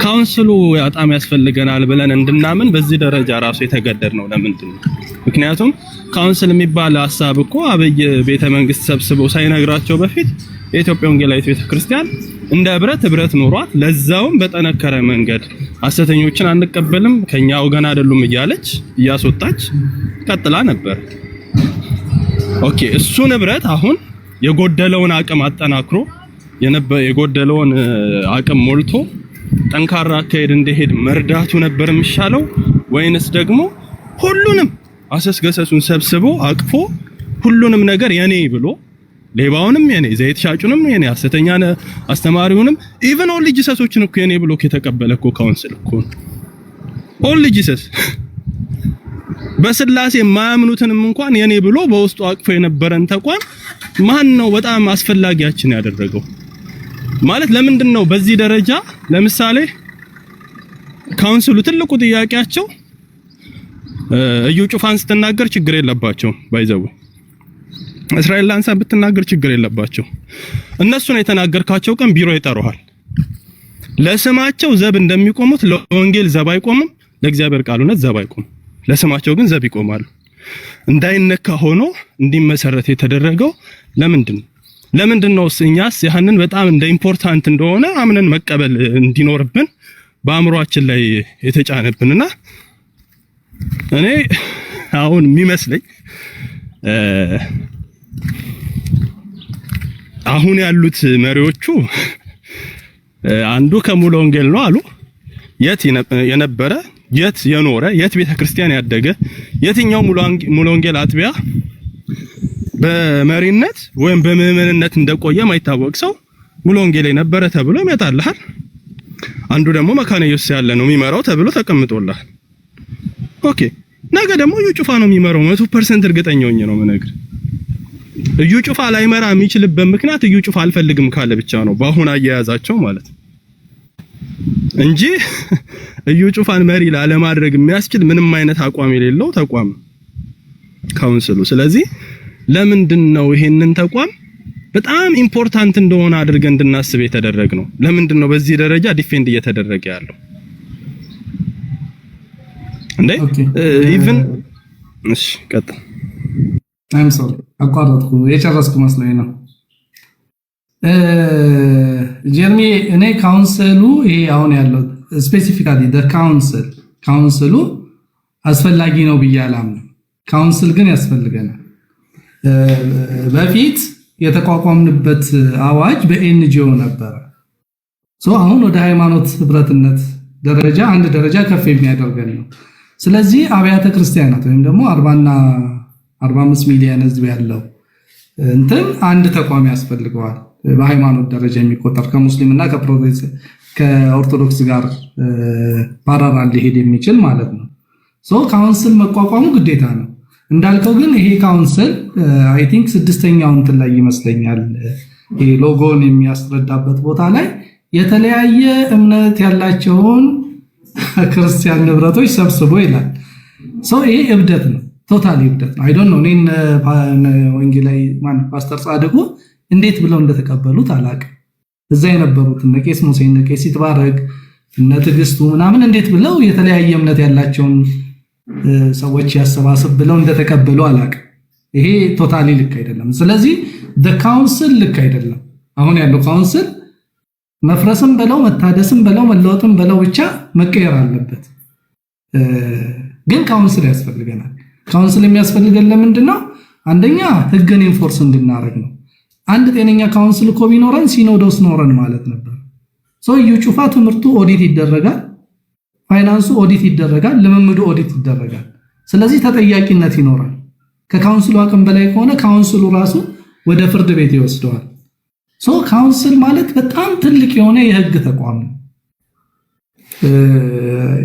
ካውንስሉ በጣም ያስፈልገናል ብለን እንድናምን በዚህ ደረጃ ራሱ የተገደድነው ለምንድን ነው? ምክንያቱም ካውንስል የሚባል ሐሳብ እኮ አብይ ቤተ መንግስት ሰብስበው ሳይነግራቸው በፊት የኢትዮጵያ ወንጌላዊት ቤተክርስቲያን እንደ ህብረት ኖሯት ለዛውም በጠነከረ መንገድ ሐሰተኞችን አንቀበልም ከኛ ወገን አይደሉም እያለች እያስወጣች ቀጥላ ነበር። ኦኬ፣ እሱ ህብረት አሁን የጎደለውን አቅም አጠናክሮ የጎደለውን አቅም ሞልቶ ጠንካራ አካሄድ እንደሄድ መርዳቱ ነበር የሚሻለው ወይንስ ደግሞ ሁሉንም አሰስገሰሱን ሰብስቦ አቅፎ ሁሉንም ነገር የኔ ብሎ ሌባውንም የኔ፣ ዘይት ሻጩንም የኔ፣ ሐሰተኛ አስተማሪውንም ኢቭን ኦል ጂሰሶችን እኮ የኔ ብሎ ከተቀበለ እኮ ካውንስል እኮ ኦል ጂሰስ በስላሴ የማያምኑትንም እንኳን የኔ ብሎ በውስጡ አቅፎ የነበረን ተቋም ማን ነው በጣም አስፈላጊያችን ያደረገው? ማለት ለምንድን ነው በዚህ ደረጃ? ለምሳሌ ካውንስሉ ትልቁ ጥያቄያቸው እዩ ጩፋን ስትናገር ችግር የለባቸውም። ባይዘው እስራኤል ላንሳን ብትናገር ችግር የለባቸው። እነሱን የተናገርካቸው ቀን ቢሮ ይጠሩሃል። ለስማቸው ዘብ እንደሚቆሙት ለወንጌል ዘብ አይቆሙም፣ ለእግዚአብሔር ቃል እውነት ዘብ አይቆሙም። ለስማቸው ግን ዘብ ይቆማሉ። እንዳይነካ ሆኖ እንዲመሰረት የተደረገው ለምንድን ነው? እኛስ ያንን በጣም እንደ ኢምፖርታንት እንደሆነ አምነን መቀበል እንዲኖርብን በአእምሮአችን ላይ የተጫነብንና እኔ አሁን የሚመስለኝ አሁን ያሉት መሪዎቹ አንዱ ከሙሉ ወንጌል ነው አሉ። የት የነበረ የት የኖረ የት ቤተክርስቲያን ያደገ የትኛው ሙሉ ወንጌል አጥቢያ በመሪነት ወይም በምዕመንነት እንደቆየ ማይታወቅ ሰው ሙሉ ወንጌል የነበረ ተብሎ ይመጣልሃል። አንዱ ደግሞ መካነ ኢየሱስ ያለ ነው የሚመራው ተብሎ ተቀምጦልሃል። ኦኬ፣ ነገ ደግሞ እዩ ጩፋ ነው የሚመራው 100% እርግጠኛ ሆኜ ነው የምነግርህ። እዩ ጩፋ ላይመራ የሚችልበት ምክንያት እዩ ጩፋ አልፈልግም ካለ ብቻ ነው በአሁን አያያዛቸው ማለት እንጂ እዩ ጩፋን መሪ ላለማድረግ የሚያስችል ምንም አይነት አቋም የሌለው ተቋም ካውንስሉ። ስለዚህ ለምንድን ነው ይሄንን ተቋም በጣም ኢምፖርታንት እንደሆነ አድርገን እንድናስብ የተደረገው? ለምንድን ነው በዚህ ደረጃ ዲፌንድ እየተደረገ ያለው እንዴ? ኢቭን እሺ፣ ቀጥል። I'm sorry አቋረጥኩ፣ የጨረስኩ መስሎኝ ነው። ጀርሚ እኔ ካውንስሉ ይሄ አሁን ያለው ስፔሲፊካሊ ካውንስሉ አስፈላጊ ነው ብዬ አላምንም። ካውንስል ግን ያስፈልገናል። በፊት የተቋቋምንበት አዋጅ በኤንጂኦ ነበረ። አሁን ወደ ሃይማኖት ህብረትነት ደረጃ አንድ ደረጃ ከፍ የሚያደርገን ነው። ስለዚህ አብያተ ክርስቲያናት ወይም ደግሞ 45 ሚሊዮን ህዝብ ያለው እንትን አንድ ተቋም ያስፈልገዋል። በሃይማኖት ደረጃ የሚቆጠር ከሙስሊምና ከኦርቶዶክስ ጋር ፓራራል ሊሄድ የሚችል ማለት ነው። ካውንስል መቋቋሙ ግዴታ ነው። እንዳልከው ግን ይሄ ካውንስል አይ ቲንክ 6ኛው እንትን ላይ ይመስለኛል ይሄ ሎጎን የሚያስረዳበት ቦታ ላይ የተለያየ እምነት ያላቸውን ክርስቲያን ንብረቶች ሰብስቦ ይላል። ይሄ እብደት ነው፣ ቶታሊ እብደት ነው። አይ ዶንት ኖ እኔን ወንጌላዊ ፓስተር ጻድቁ እንዴት ብለው እንደተቀበሉት አላውቅም። እዛ የነበሩት እነ ቄስ ሙሴ እነ ቄስ ይትባረክ እነ ትዕግስቱ ምናምን እንዴት ብለው የተለያየ እምነት ያላቸውን ሰዎች ያሰባስብ ብለው እንደተቀበሉ አላውቅም። ይሄ ቶታሊ ልክ አይደለም። ስለዚህ ካውንስል ልክ አይደለም። አሁን ያለው ካውንስል መፍረስም በለው መታደስም በለው መለወጥም በለው ብቻ መቀየር አለበት። ግን ካውንስል ያስፈልገናል። ካውንስል የሚያስፈልገን ለምንድን ነው? አንደኛ ህግን ኢንፎርስ እንድናረግ ነው። አንድ ጤነኛ ካውንስል እኮ ቢኖረን ሲኖዶስ ኖረን ማለት ነበር። እዩ ጩፋ ትምህርቱ ኦዲት ይደረጋል፣ ፋይናንሱ ኦዲት ይደረጋል፣ ልምምዱ ኦዲት ይደረጋል። ስለዚህ ተጠያቂነት ይኖራል። ከካውንስሉ አቅም በላይ ከሆነ ካውንስሉ ራሱ ወደ ፍርድ ቤት ይወስደዋል። ካውንስል ማለት በጣም ትልቅ የሆነ የህግ ተቋም ነው።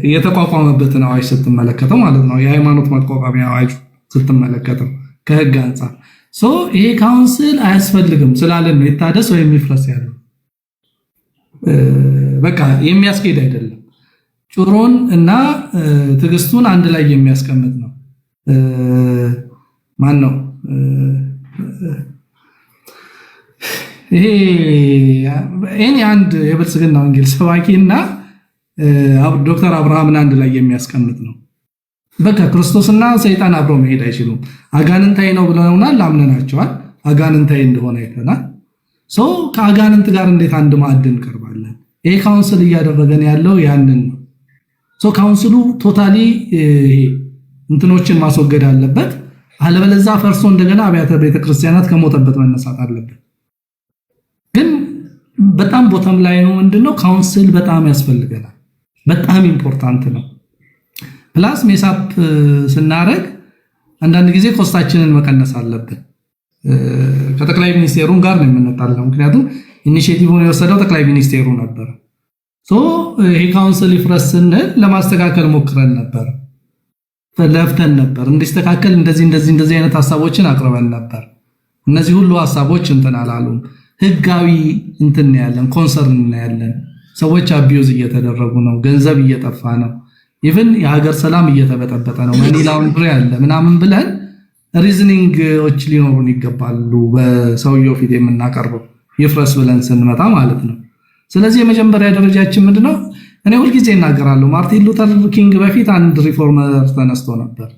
የተቋቋመበትን አዋጅ ስትመለከተው ማለት ነው፣ የሃይማኖት ማቋቋሚያ አዋጅ ስትመለከተው ከህግ አንጻር ይሄ ካውንስል አያስፈልግም ስላለን ነው የታደስ ወይም ይፍረስ ያለው። በቃ የሚያስኬድ አይደለም። ጩሮን እና ትዕግስቱን አንድ ላይ የሚያስቀምጥ ነው። ማን ነው ይሄ? አንድ የብልጽግና ወንጌል ሰባኪና ዶክተር አብርሃምን አንድ ላይ የሚያስቀምጥ ነው። በቃ ክርስቶስና ሰይጣን አብረው መሄድ አይችሉም። አጋንንታይ ነው ብለውናል፣ አምነናቸዋል። አጋንንታይ እንደሆነ አይተናል። ከአጋንንት ጋር እንዴት አንድ ማዕድ እንቀርባለን? ይሄ ካውንስል እያደረገን ያለው ያንን ነው። ካውንስሉ ቶታሊ እንትኖችን ማስወገድ አለበት። አለበለዚያ ፈርሶ እንደገና አብያተ ቤተክርስቲያናት ከሞተበት መነሳት አለበት። ግን በጣም ቦታም ላይ ነው ምንድነው ካውንስል በጣም ያስፈልገናል። በጣም ኢምፖርታንት ነው። ፕላስ ሜሳፕ ስናረግ አንዳንድ ጊዜ ኮስታችንን መቀነስ አለብን። ከጠቅላይ ሚኒስቴሩን ጋር ነው የምንጣለው። ምክንያቱም ኢኒሼቲቭን የወሰደው ጠቅላይ ሚኒስቴሩ ነበር። ይሄ ካውንስል ይፍረስ ስንል ለማስተካከል ሞክረን ነበር፣ ለፍተን ነበር። እንዲስተካከል እንደዚህ አይነት ሐሳቦችን አቅርበን ነበር። እነዚህ ሁሉ ሐሳቦች እንትን አላሉም። ህጋዊ እንትን ያለን ኮንሰርን ያለን ሰዎች አቢዩዝ እየተደረጉ ነው፣ ገንዘብ እየጠፋ ነው፣ ኢቭን የሀገር ሰላም እየተበጠበጠ ነው፣ መኒ ላውንድሪ ያለ ምናምን ብለን ሪዝኒንግዎች ሊኖሩን ይገባሉ። በሰውየው ፊት የምናቀርበው ይፍረስ ብለን ስንመጣ ማለት ነው። ስለዚህ የመጀመሪያ ደረጃችን ምንድነው? እኔ ሁልጊዜ እናገራለሁ። ማርቲን ሉተር ኪንግ በፊት አንድ ሪፎርመር ተነስቶ ነበር።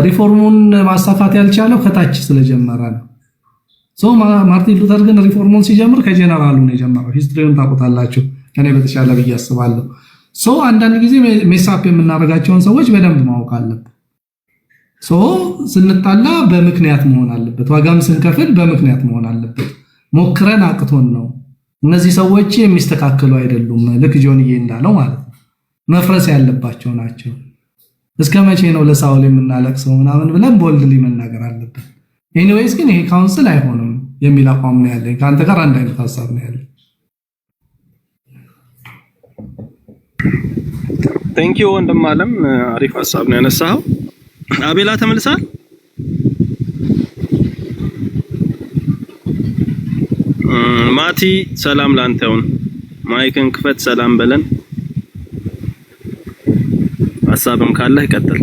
ሪፎርሙን ማሳካት ያልቻለው ከታች ስለጀመረ ነው። ማርቲን ሉተር ግን ሪፎርሙን ሲጀምር ከጀነራሉ ነው የጀመረው። ሂስትሪውን ታውቁታላችሁ ከኔ በተሻለ ብዬ አስባለሁ። አንዳንድ ጊዜ ሜሳፕ የምናደርጋቸውን ሰዎች በደንብ ማወቅ አለብን። ስንጣላ በምክንያት መሆን አለበት። ዋጋም ስንከፍል በምክንያት መሆን አለበት። ሞክረን አቅቶን ነው። እነዚህ ሰዎች የሚስተካከሉ አይደሉም። ልክ ጆንዬ እንዳለው ማለት ነው መፍረስ ያለባቸው ናቸው። እስከ መቼ ነው ለሳውል የምናለቅሰው ምናምን ብለን ቦልድሊ መናገር አለብን። ኤኒዌይስ ግን ይሄ ካውንስል አይሆንም የሚል አቋም ነው ያለኝ። ከአንተ ጋር አንድ አይነት ሐሳብ ነው ያለኝ። ቴንክ ዩ ወንድም አለም፣ አሪፍ ሐሳብ ነው ያነሳው። አቤላ ተመልሳል። ማቲ ሰላም ላንተውን፣ ማይክን ክፈት፣ ሰላም በለን። ሐሳብም ካለህ ይቀጥል።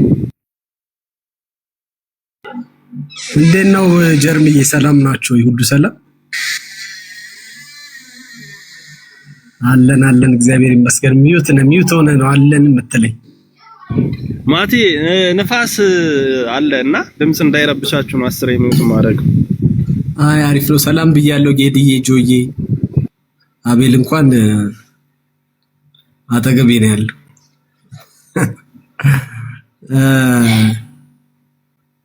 እንዴት ነው ጀርምዬ? ሰላም ናቸው? ይሁዱ ሰላም አለን እግዚአብሔር ይመስገን። ሚዩት ሆነ ነው አለን የምትለኝ ማቲ? ንፋስ አለ እና ድምጽ እንዳይረብሻችሁ ነው 10 ሚኒት ማድረግ። አይ አሪፍ ነው። ሰላም ብያለሁ ጌድዬ፣ ጆዬ፣ አቤል እንኳን አጠገቤ ነው ያለው።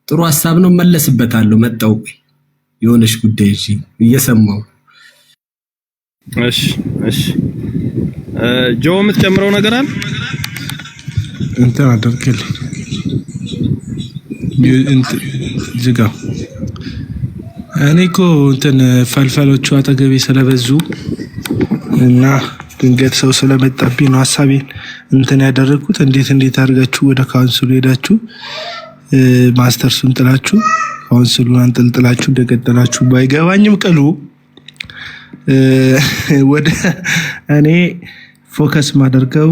ጥሩ ሐሳብ ነው፣ መለስበታለሁ። መጣው የሆነሽ ጉዳይ እሺ እየሰማው። እሺ ጆ የምትጨምረው ነገር አለ? እንትን አደርግልኝ ዝጋ። እኔ እኮ እንትን ፈልፈሎቹ አጠገቤ ስለበዙ እና ድንገት ሰው ስለመጣብኝ ነው ሐሳቤን እንትን ያደረኩት። እንዴት አድርጋችሁ ወደ ካውንስሉ ሄዳችሁ ማስተርሱን ጥላችሁ ካውንስሉን አንጠልጥላችሁ እንደቀጠላችሁ ባይገባኝም ቅሉ ወደ እኔ ፎከስ ማደርገው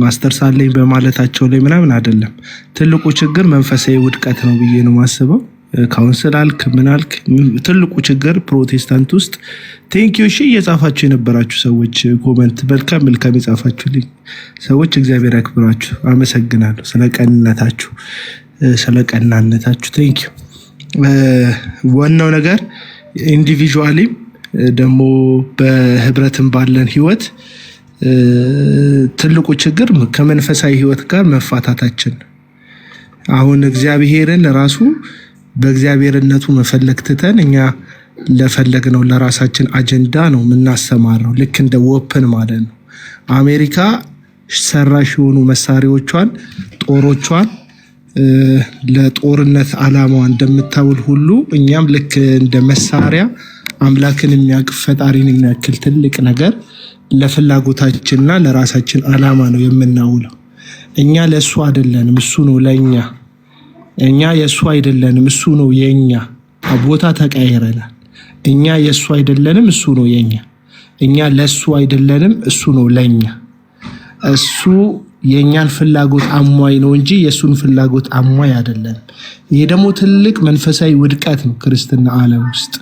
ማስተርስ አለኝ በማለታቸው ላይ ምናምን አይደለም። ትልቁ ችግር መንፈሳዊ ውድቀት ነው ብዬ ነው ማስበው። ካውንስል አልክ ምን አልክ፣ ትልቁ ችግር ፕሮቴስታንት ውስጥ ቴንኪዩ እሺ እየጻፋችሁ የነበራችሁ ሰዎች ኮመንት መልካም የጻፋችሁልኝ ሰዎች እግዚአብሔር ያክብራችሁ፣ አመሰግናለሁ ስለቀንነታችሁ ስለቀናነታችሁ ቴንኪዩ። ዋናው ነገር ኢንዲቪጁዋሊም ደግሞ በህብረትም ባለን ህይወት ትልቁ ችግር ከመንፈሳዊ ህይወት ጋር መፋታታችን። አሁን እግዚአብሔርን ራሱ በእግዚአብሔርነቱ መፈለግ ትተን እኛ ለፈለግነው ለራሳችን አጀንዳ ነው የምናሰማራው። ልክ እንደ ወፕን ማለት ነው። አሜሪካ ሰራሽ የሆኑ መሳሪያዎቿን ጦሮቿን ለጦርነት ዓላማዋ እንደምታውል ሁሉ እኛም ልክ እንደ መሳሪያ አምላክን የሚያቅፍ ፈጣሪን የሚያክል ትልቅ ነገር ለፍላጎታችንና ለራሳችን ዓላማ ነው የምናውለው። እኛ ለሱ አይደለንም፣ እሱ ነው ለኛ። እኛ የሱ አይደለንም፣ እሱ ነው የኛ። ቦታ ተቀያይረናል። እኛ የሱ አይደለንም፣ እሱ ነው የኛ። እኛ ለሱ አይደለንም፣ እሱ ነው ለኛ። እሱ የኛን ፍላጎት አሟይ ነው እንጂ የሱን ፍላጎት አሟይ አይደለም። ይሄ ደግሞ ትልቅ መንፈሳዊ ውድቀት ነው ክርስትና ዓለም ውስጥ።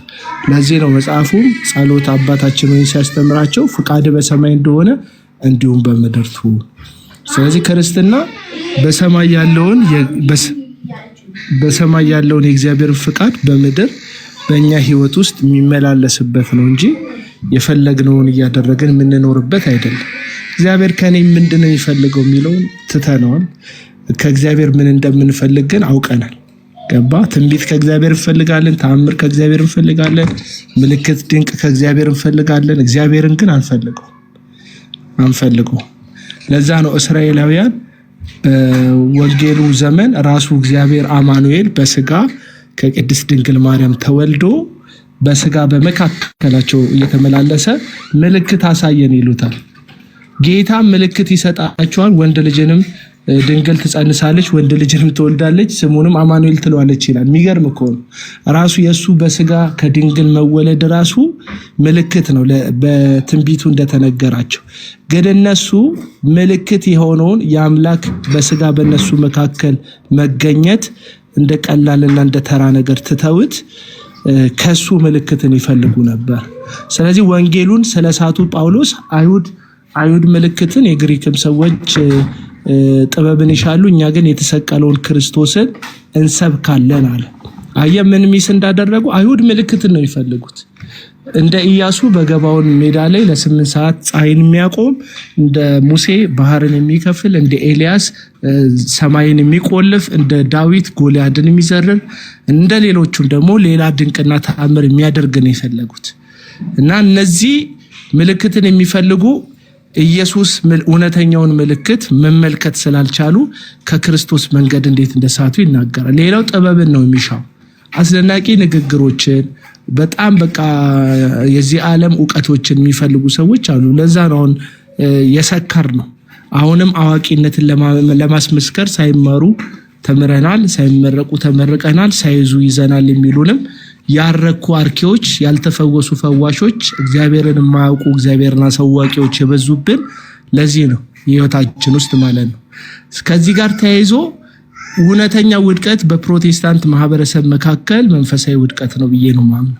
ለዚህ ነው መጽሐፉም ጸሎት አባታችን ሆይ ሲያስተምራቸው ፍቃድ በሰማይ እንደሆነ እንዲሁም በምድር ትሁን። ስለዚህ ክርስትና በሰማይ ያለውን የእግዚአብሔር ፍቃድ በምድር በእኛ ህይወት ውስጥ የሚመላለስበት ነው እንጂ የፈለግነውን እያደረግን የምንኖርበት አይደለም። እግዚአብሔር ከኔ ምንድነው የሚፈልገው የሚለውን ትተነዋል። ከእግዚአብሔር ምን እንደምንፈልግ ግን አውቀናል። ገባ? ትንቢት ከእግዚአብሔር እንፈልጋለን፣ ተአምር ከእግዚአብሔር እንፈልጋለን፣ ምልክት ድንቅ ከእግዚአብሔር እንፈልጋለን። እግዚአብሔርን ግን አንፈልገው። ለዛ ነው እስራኤላውያን በወንጌሉ ዘመን ራሱ እግዚአብሔር አማኑኤል በስጋ ከቅድስት ድንግል ማርያም ተወልዶ በስጋ በመካከላቸው እየተመላለሰ ምልክት አሳየን ይሉታል። ጌታ ምልክት ይሰጣቸዋል። ወንድ ልጅንም ድንግል ትጸንሳለች፣ ወንድ ልጅንም ትወልዳለች፣ ስሙንም አማኑኤል ትለዋለች ይላል። የሚገርም እኮ ነው። ራሱ የእሱ በስጋ ከድንግል መወለድ ራሱ ምልክት ነው በትንቢቱ እንደተነገራቸው። ግን እነሱ ምልክት የሆነውን የአምላክ በስጋ በእነሱ መካከል መገኘት እንደ ቀላልና እንደ ተራ ነገር ትተውት ከሱ ምልክትን ይፈልጉ ነበር። ስለዚህ ወንጌሉን ስለሳቱ ጳውሎስ አይሁድ ምልክትን የግሪክም ሰዎች ጥበብን ይሻሉ፣ እኛ ግን የተሰቀለውን ክርስቶስን እንሰብካለን አለ። አየህ ምን ሚስ እንዳደረጉ። አይሁድ ምልክትን ነው የሚፈልጉት። እንደ ኢያሱ በገባውን ሜዳ ላይ ለ8 ሰዓት ፀሐይን የሚያቆም፣ እንደ ሙሴ ባህርን የሚከፍል፣ እንደ ኤልያስ ሰማይን የሚቆልፍ፣ እንደ ዳዊት ጎልያድን የሚዘርር፣ እንደ ሌሎቹም ደግሞ ሌላ ድንቅና ተአምር የሚያደርግ ነው የፈለጉት። እና እነዚህ ምልክትን የሚፈልጉ ኢየሱስ እውነተኛውን ምልክት መመልከት ስላልቻሉ ከክርስቶስ መንገድ እንዴት እንደሳቱ ይናገራል። ሌላው ጥበብን ነው የሚሻው፣ አስደናቂ ንግግሮችን፣ በጣም በቃ የዚህ ዓለም ዕውቀቶችን የሚፈልጉ ሰዎች አሉ። ለዛ ነው አሁን የሰከር ነው። አሁንም አዋቂነትን ለማስመስከር ሳይማሩ ተምረናል፣ ሳይመረቁ ተመርቀናል፣ ሳይዙ ይዘናል የሚሉንም ያረኩ አርኪዎች፣ ያልተፈወሱ ፈዋሾች፣ እግዚአብሔርን የማያውቁ እግዚአብሔርን አሳዋቂዎች የበዙብን ለዚህ ነው የህይወታችን ውስጥ ማለት ነው። ከዚህ ጋር ተያይዞ እውነተኛ ውድቀት በፕሮቴስታንት ማህበረሰብ መካከል መንፈሳዊ ውድቀት ነው ብዬ ነው ማምነው።